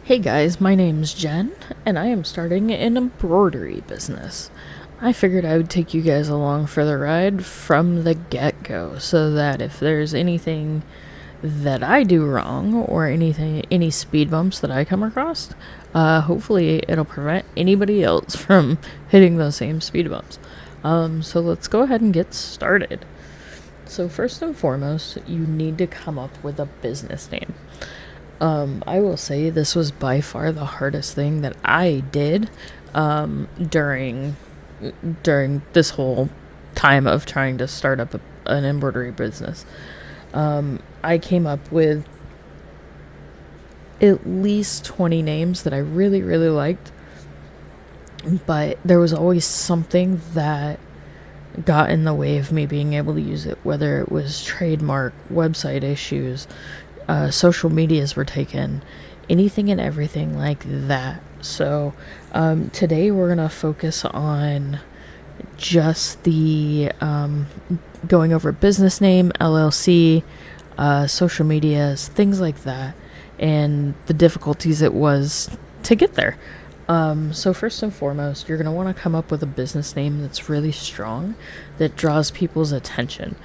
Hey guys, my name's Jen, and I am starting an embroidery business. I figured I would take you guys along for the ride from the get go so that if there's anything that I do wrong or any speed bumps that I come across, hopefully it'll prevent anybody else from hitting those same speed bumps. So let's go ahead and get started. So, first and foremost, you need to come up with a business name. I will say this was by far the hardest thing that I did during this whole time of trying to start up an embroidery business. I came up with at least 20 names that I really, really liked, but there was always something that got in the way of me being able to use it, whether it was trademark, website issues, social medias were taken, anything and everything like that. So today we're going to focus on just the going over business name, LLC, social medias, things like that, and the difficulties it was to get there. So first and foremost, you're going to want to come up with a business name that's really strong, that draws people's attention.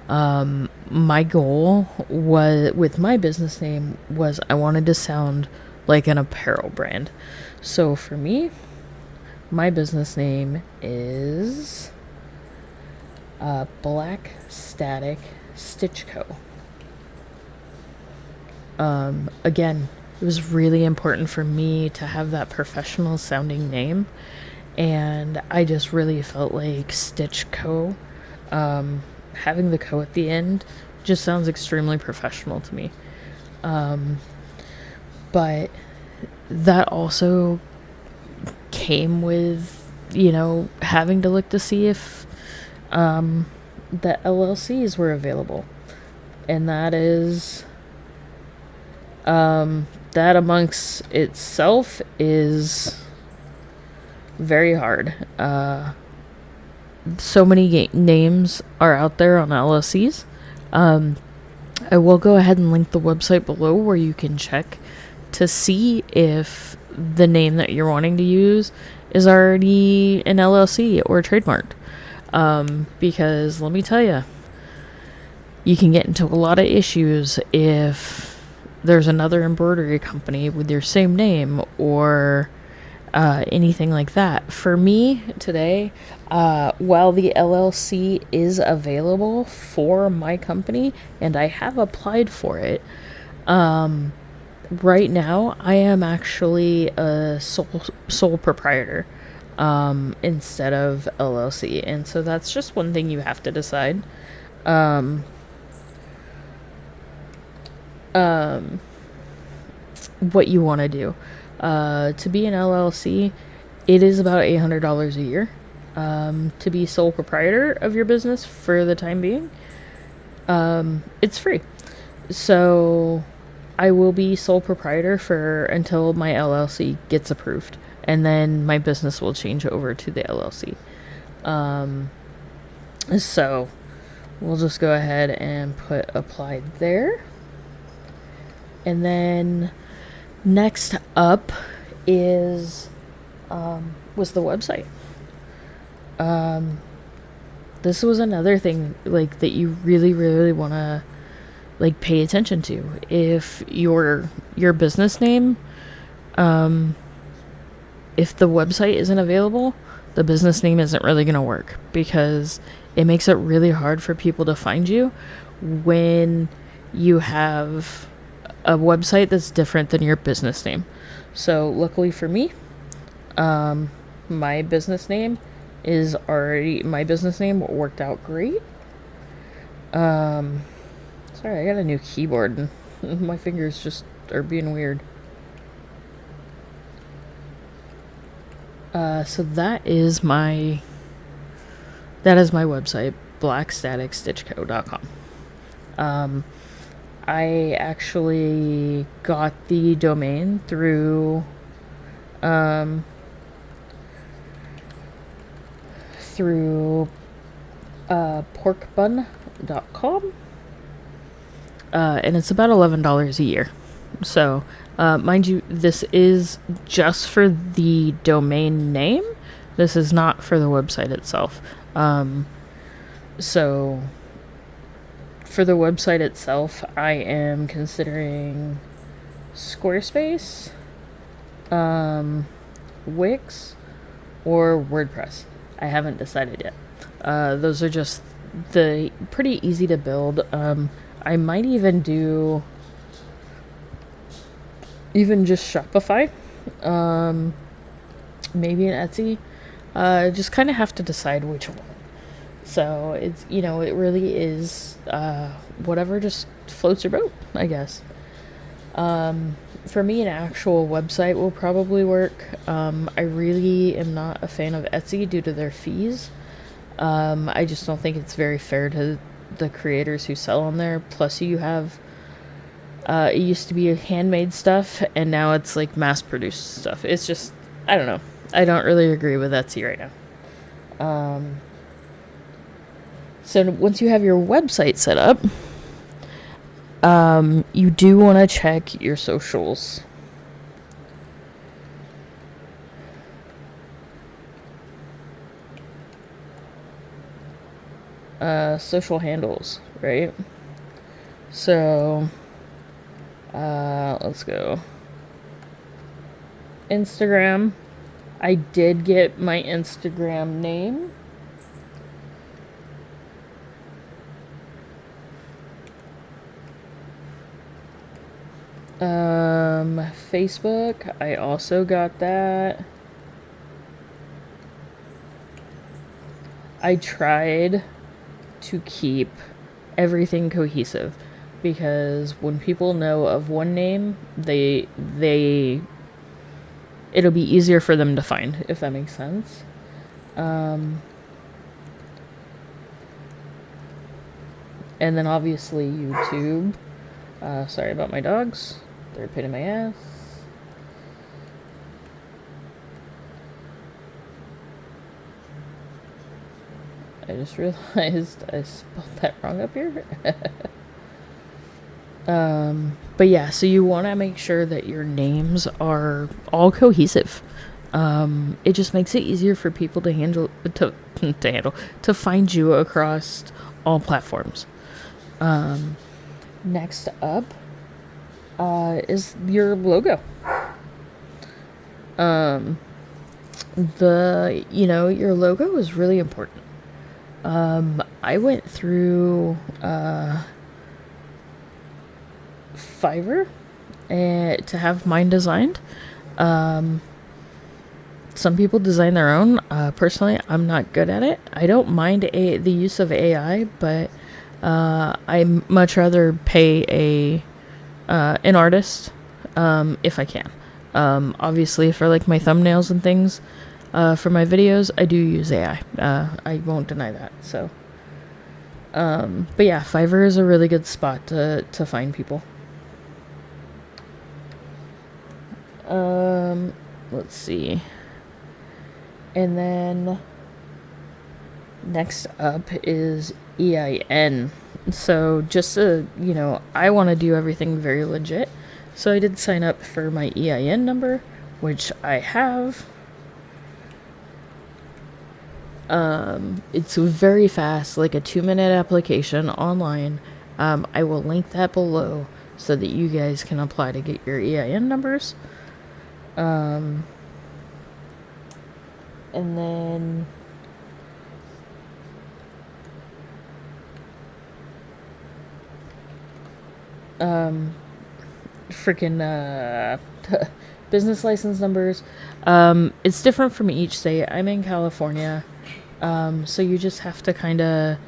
My goal with my business name was I wanted to sound like an apparel brand. So for me, my business name is Black Static Stitch Co. Again, it was really important for me to have that professional sounding name, and I just really felt like Stitch Co. Having the co at the end just sounds extremely professional to me. But that also came with, having to look to see if the LLCs were available. And that is, that amongst itself is very hard. So many names are out there on LLCs. I will go ahead and link the website below where you can check to see if the name that you're wanting to use is already an LLC or trademarked. Because let me tell you, you can get into a lot of issues if there's another embroidery company with your same name or anything like that. For me today, while the LLC is available for my company and I have applied for it, right now I am actually a sole proprietor instead of LLC, and so that's just one thing you have to decide. What you want to do. To be an LLC, it is about $800 a year. To be sole proprietor of your business for the time being, it's free. So I will be sole proprietor for until my LLC gets approved, and then my business will change over to the LLC. So we'll just go ahead and put applied there. And then next up is was the website. This was another thing like that you really, really want to like pay attention to. If your business name, if the website isn't available, the business name isn't really going to work, because it makes it really hard for people to find you when you have a website that's different than your business name. So luckily for me, my business name worked out great. Sorry, I got a new keyboard and my fingers just are being weird. So that is my website, blackstaticstitchco.com. I actually got the domain through porkbun.com, and it's about $11 a year. So, mind you, this is just for the domain name. This is not for the website itself. So, for the website itself, I am considering Squarespace, Wix, or WordPress. I haven't decided yet. Those are just the pretty easy to build. I might even do just Shopify, maybe an Etsy. Just kind of have to decide which one. So it's, it really is whatever just floats your boat, I guess. For me, an actual website will probably work. I really am not a fan of Etsy due to their fees. I just don't think it's very fair to the creators who sell on there. Plus, you have it used to be handmade stuff, and now it's like mass-produced stuff. It's just, I don't know. I don't really agree with Etsy right now. So once you have your website set up, you do want to check your socials. Social handles, right? So, let's go. Instagram. I did get my Instagram name. Facebook, I also got that. I tried to keep everything cohesive because when people know of one name, it'll be easier for them to find, if that makes sense. And then obviously YouTube. Sorry about my dogs. They're a pain in my ass. I just realized I spelled that wrong up here. But yeah, so you want to make sure that your names are all cohesive. It just makes it easier for people to to find you across all platforms. Next up is your logo. Your logo is really important. I went through Fiverr to have mine designed. Some people design their own. Personally, I'm not good at it. I don't mind the use of AI, but I much rather pay an artist if I can. Obviously, for like my thumbnails and things, for my videos, I do use AI. I won't deny that. So, but yeah, Fiverr is a really good spot to find people. Let's see. And then next up is EIN. So just I want to do everything very legit. So I did sign up for my EIN number, which I have. It's very fast, like a 2-minute application online. I will link that below so that you guys can apply to get your EIN numbers. And then business license numbers. It's different from each state. I'm in California, so you just have to kind of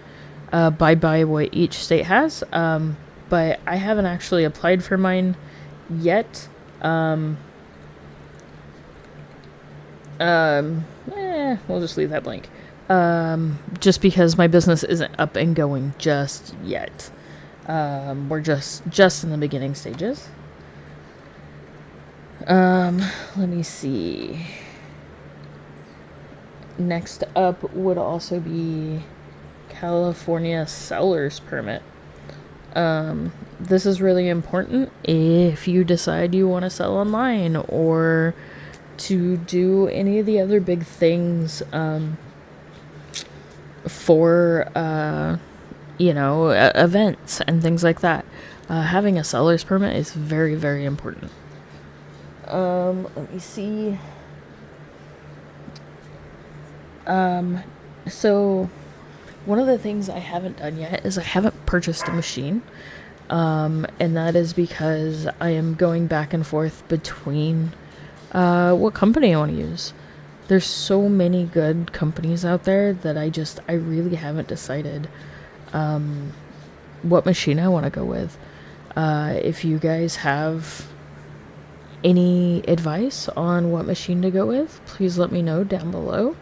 abide by what each state has. But I haven't actually applied for mine yet. We'll just leave that blank. Just because my business isn't up and going just yet. We're just in the beginning stages. Let me see. Next up would also be California seller's permit. this is really important if you decide you want to sell online or to do any of the other big things for events and things like that. Having a seller's permit is very, very important. Let me see. So one of the things I haven't done yet is I haven't purchased a machine. And that is because I am going back and forth between what company I want to use. There's so many good companies out there that I really haven't decided what machine I want to go with. If you guys have any advice on what machine to go with, please let me know down below.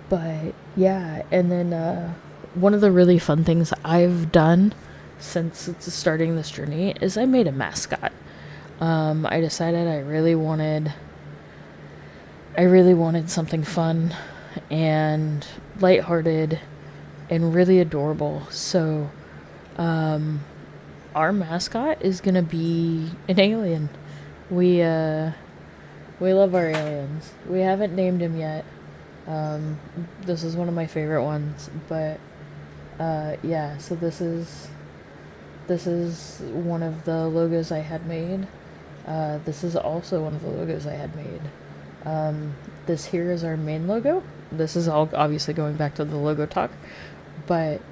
But yeah, and then one of the really fun things I've done since starting this journey is I made a mascot. I decided I really wanted something fun and lighthearted and really adorable. So our mascot is gonna be an alien. We love our aliens. We haven't named him yet. This is one of my favorite ones, but yeah, so this is one of the logos I had made. This is also one of the logos I had made. This here is our main logo. This is all obviously going back to the logo talk, but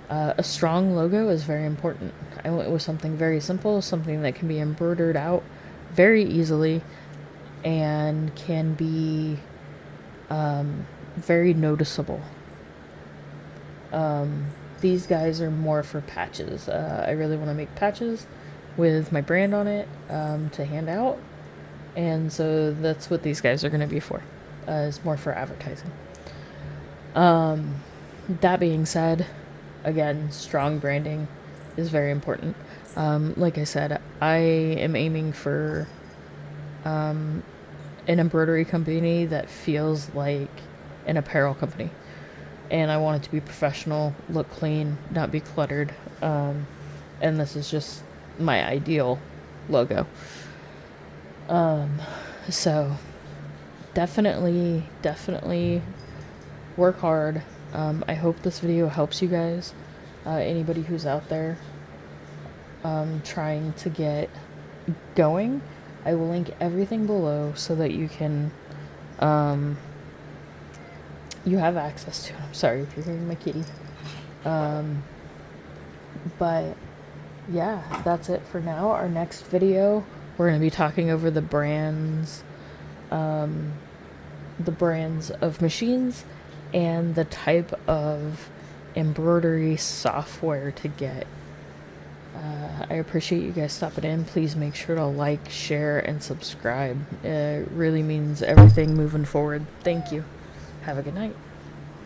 a strong logo is very important. I went with something very simple, something that can be embroidered out very easily and can be very noticeable. These guys are more for patches. I really want to make patches with my brand on it to hand out, and so that's what these guys are going to be for. It's more for advertising. That being said, again, strong branding is very important. Like I said, I am aiming for an embroidery company that feels like an apparel company. And I want it to be professional, look clean, not be cluttered. And this is just my ideal logo. So definitely work hard. I hope this video helps you guys. Anybody who's out there trying to get going, I will link everything below so that you can you have access to it. I'm sorry if you're hearing my kitty. But yeah, that's it for now. Our next video, we're going to be talking over the brands of machines and the type of embroidery software to get. I appreciate you guys stopping in. Please make sure to like, share, and subscribe. It really means everything moving forward. Thank you. Have a good night.